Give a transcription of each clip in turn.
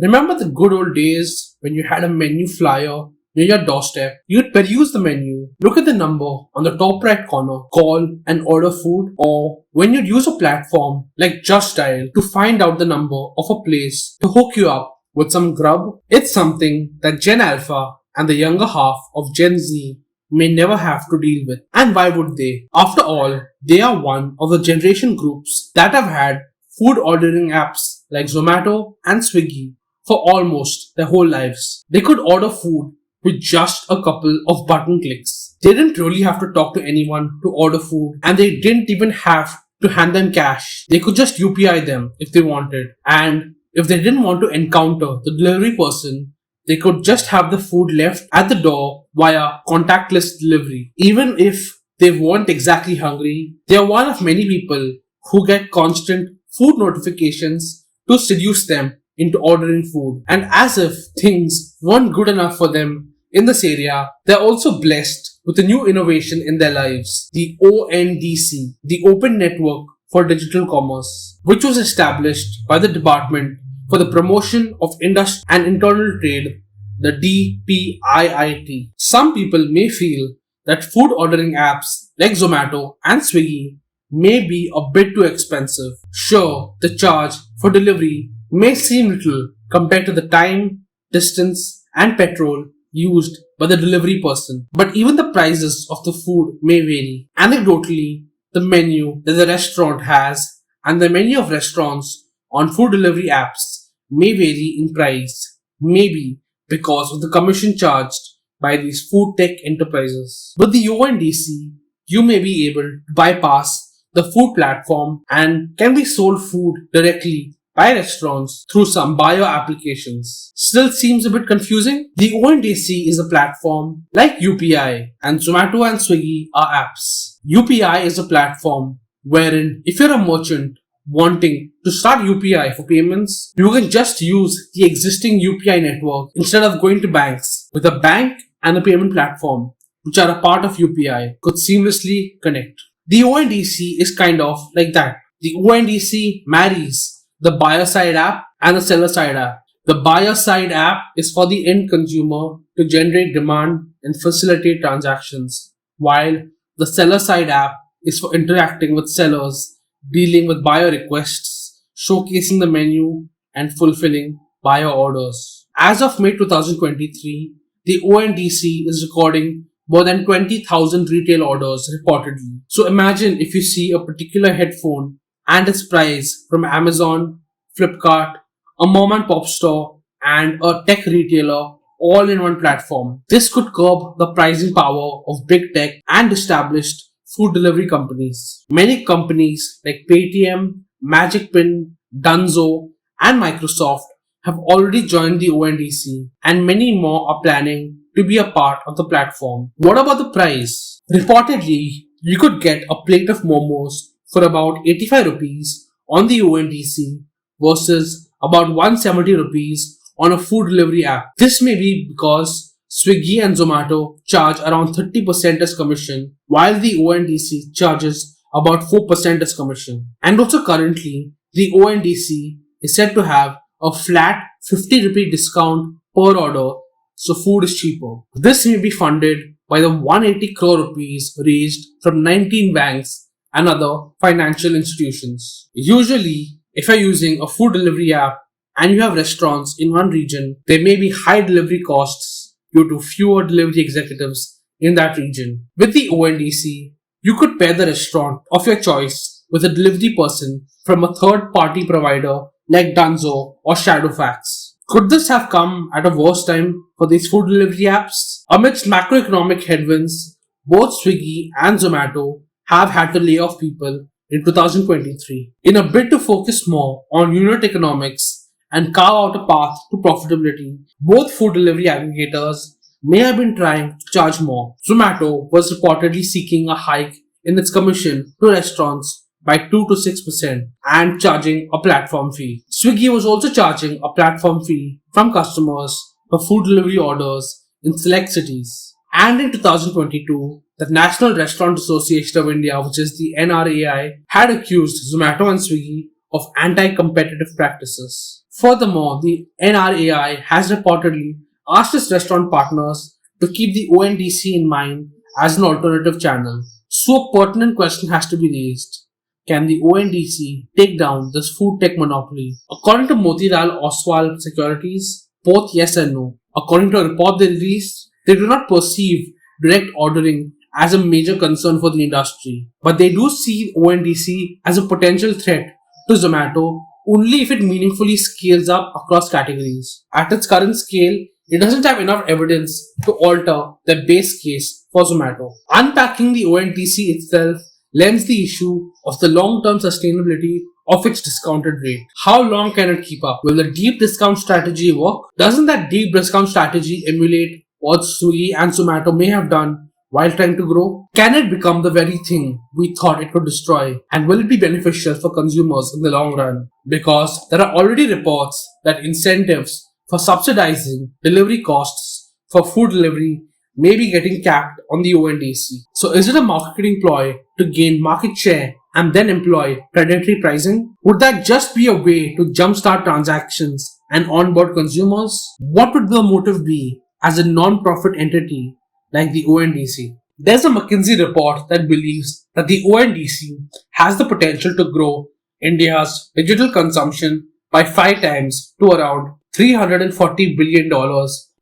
Remember the good old days when you had a menu flyer near your doorstep? You'd peruse the menu, look at the number on the top right corner, call and order food, or when you'd use a platform like Just Dial to find out the number of a place to hook you up with some grub. It's something that Gen Alpha and the younger half of Gen Z may never have to deal with. And why would they? After all, they are one of the generation groups that have had food ordering apps like Zomato and Swiggy for almost their whole lives. They could order food with just a couple of button clicks. They didn't really have to talk to anyone to order food, and they didn't even have to hand them cash. They could just UPI them if they wanted. And if they didn't want to encounter the delivery person, they could just have the food left at the door via contactless delivery. Even if they weren't exactly hungry, they are one of many people who get constant food notifications to seduce them into ordering food. And as if things weren't good enough for them in this area, they're also blessed with a new innovation in their lives, the ONDC, the Open Network for Digital Commerce, which was established by the Department for the Promotion of Industry and Internal Trade, the DPIIT. Some people may feel that food ordering apps like Zomato and Swiggy may be a bit too expensive. Sure, the charge for delivery may seem little compared to the time, distance, and petrol used by the delivery person, but even the prices of the food may vary. Anecdotally, the menu that the restaurant has and the menu of restaurants on food delivery apps may vary in price, maybe because of the commission charged by these food tech enterprises. With the ONDC, you may be able to bypass the food platform and can be sold food directly by restaurants through some bio applications. Still seems a bit confusing? The ONDC is a platform like UPI, and Zomato and Swiggy are apps. UPI is a platform wherein if you're a merchant wanting to start UPI for payments, you can just use the existing UPI network instead of going to banks. With a bank and a payment platform, which are a part of UPI, could seamlessly connect. The ONDC is kind of like that. The ONDC marries the buyer side app and the seller side app. The buyer side app is for the end consumer to generate demand and facilitate transactions, while the seller side app is for interacting with sellers, dealing with buyer requests, showcasing the menu, and fulfilling buyer orders. As of May 2023, the ONDC is recording more than 20,000 retail orders reportedly. So imagine if you see a particular headphone and its price from Amazon, Flipkart, a mom and pop store, and a tech retailer all in one platform. This could curb the pricing power of big tech and established food delivery companies. Many companies like Paytm, Magicpin, Dunzo, and Microsoft have already joined the ONDC, and many more are planning to be a part of the platform. What about the price? Reportedly, you could get a plate of momos for about 85 rupees on the ONDC versus about 170 rupees on a food delivery app. This may be because Swiggy and Zomato charge around 30% as commission, while the ONDC charges about 4% as commission. And also currently, the ONDC is said to have a flat 50 rupee discount per order, so food is cheaper. This may be funded by the 180 crore rupees raised from 19 banks and other financial institutions. Usually, if you're using a food delivery app and you have restaurants in one region, there may be high delivery costs due to fewer delivery executives in that region. With the ONDC, you could pair the restaurant of your choice with a delivery person from a third-party provider like Dunzo or Shadowfax. Could this have come at a worse time for these food delivery apps? Amidst macroeconomic headwinds, both Swiggy and Zomato have had to lay off people in 2023 in a bid to focus more on unit economics and carve out a path to profitability. Both food delivery aggregators may have been trying to charge more. Zomato was reportedly seeking a hike in its commission to restaurants by 2 to 6% and charging a platform fee. Swiggy was also charging a platform fee from customers for food delivery orders in select cities. And in 2022, the National Restaurant Association of India, which is the NRAI, had accused Zomato and Swiggy of anti-competitive practices. Furthermore, the NRAI has reportedly asked its restaurant partners to keep the ONDC in mind as an alternative channel. So a pertinent question has to be raised. Can the ONDC take down this food tech monopoly? According to Motilal Oswal Securities, both yes and no. According to a report they released, they do not perceive direct ordering as a major concern for the industry, but they do see ONDC as a potential threat to Zomato only if it meaningfully scales up across categories. At its current scale, it doesn't have enough evidence to alter the base case for Zomato. Unpacking the ONDC itself lends the issue of the long-term sustainability of its discounted rate. How long can it keep up? Will the deep discount strategy work? Doesn't that deep discount strategy emulate what Swiggy and Zomato may have done while trying to grow? Can it become the very thing we thought it could destroy? And will it be beneficial for consumers in the long run? Because there are already reports that incentives for subsidizing delivery costs for food delivery may be getting capped on the ONDC. So is it a marketing ploy to gain market share and then employ predatory pricing? Would that just be a way to jumpstart transactions and onboard consumers? What would the motive be as a non-profit entity like the ONDC? There's a McKinsey report that believes that the ONDC has the potential to grow India's digital consumption by 5 times to around $340 billion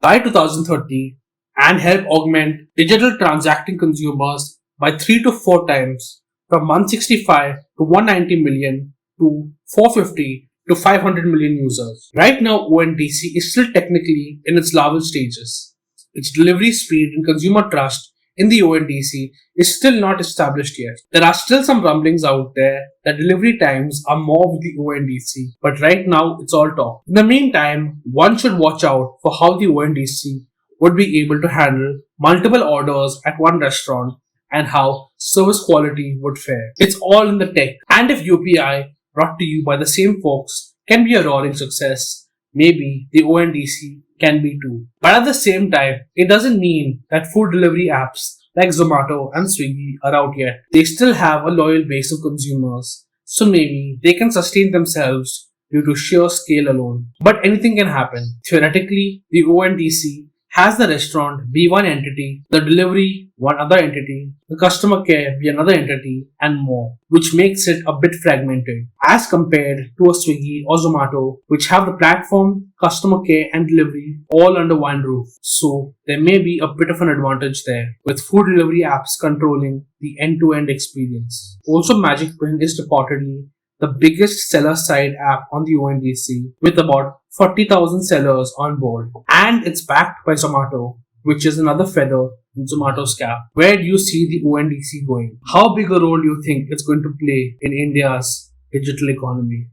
by 2030 and help augment digital transacting consumers by 3 to 4 times from 165 to 190 million to 450 to 500 million users. Right now, ONDC is still technically in its larval stages. Its delivery speed and consumer trust in the ONDC is still not established yet. There are still some rumblings out there that delivery times are more with the ONDC, but right now it's all talk. In the meantime, one should watch out for how the ONDC would be able to handle multiple orders at one restaurant and how service quality would fare. It's all in the tech, and if UPI, brought to you by the same folks, can be a roaring success, maybe the ONDC can be too. But at the same time, it doesn't mean that food delivery apps like Zomato and Swiggy are out yet. They still have a loyal base of consumers, so maybe they can sustain themselves due to sheer scale alone. But anything can happen. Theoretically, the ONDC has the restaurant be one entity, the delivery one other entity, the customer care be another entity, and more, which makes it a bit fragmented as compared to a Swiggy or Zomato, which have the platform, customer care, and delivery all under one roof. So there may be a bit of an advantage there, with food delivery apps controlling the end-to-end experience. Also, Magic Pin is reportedly the biggest seller-side app on the ONDC, with about 40,000 sellers on board. And it's backed by Zomato, which is another feather in Zomato's cap. Where do you see the ONDC going? How big a role do you think it's going to play in India's digital economy?